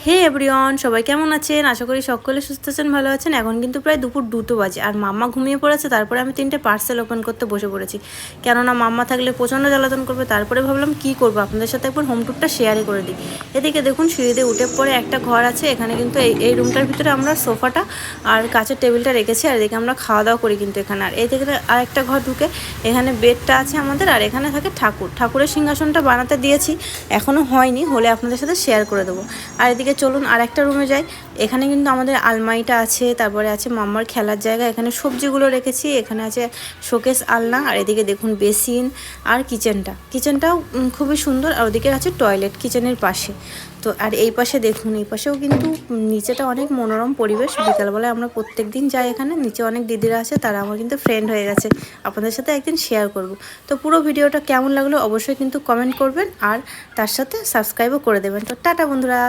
হে everyone, সবাই কেমন আছেন? আশা করি সকলে সুস্থ আছেন, ভালো আছেন। এখন কিন্তু প্রায় দুপুর 2টো বাজে আর মাম্মা ঘুমিয়ে পড়েছে। তারপরে আমি 3টে পার্সেল ওপেন করতে বসে পড়েছি, কেননা মাম্মা থাকলে প্রচণ্ড জ্বালাতন করবে। তারপরে ভাবলাম কি করবো, আপনাদের সাথে একবার হোম ট্যুরটা শেয়ারই করে দিই। এদিকে দেখুন, সিঁড়িতে উঠে পরে একটা ঘর আছে, এখানে কিন্তু এই রুমটার ভিতরে আমরা সোফাটা আর কাচের টেবিলটা রেখেছি। আর এদিকে আমরা খাওয়া দাওয়া করি কিন্তু এখানে। আর এই দিকে আর একটা ঘর ঢুকে এখানে বেডটা আছে আমাদের, আর এখানে থাকে ঠাকুরের সিংহাসনটা বানাতে দিয়েছি, এখনও হয়নি, হলে আপনাদের সাথে শেয়ার করে দেবো। আর এদিকে চলুন আর একটা রুমে যাই। এখানে কিন্তু আমাদের আলমারিটা আছে, তারপরে আছে মাম্মার খেলার জায়গা, এখানে সবজিগুলো রেখেছি, এখানে আছে শোকেস আলনা। আর এদিকে দেখুন বেসিন আর কিচেনটাও খুবই সুন্দর। আর ওদিকে আছে টয়লেট কিচেনের পাশে। তো আর এই পাশে দেখুন, এই পাশেও কিন্তু নিচেটা অনেক মনোরম পরিবেশ। বিকালবেলায় আমরা প্রত্যেক দিন যাই এখানে। নিচে অনেক দিদিরা আছে, তারা আমার কিন্তু ফ্রেন্ড হয়ে গেছে, আপনাদের সাথে একদিন শেয়ার করব। তো পুরো ভিডিওটা কেমন লাগলো অবশ্যই কিন্তু কমেন্ট করবেন, আর তার সাথে সাবস্ক্রাইবও করে দেবেন। তো টাটা বন্ধুরা।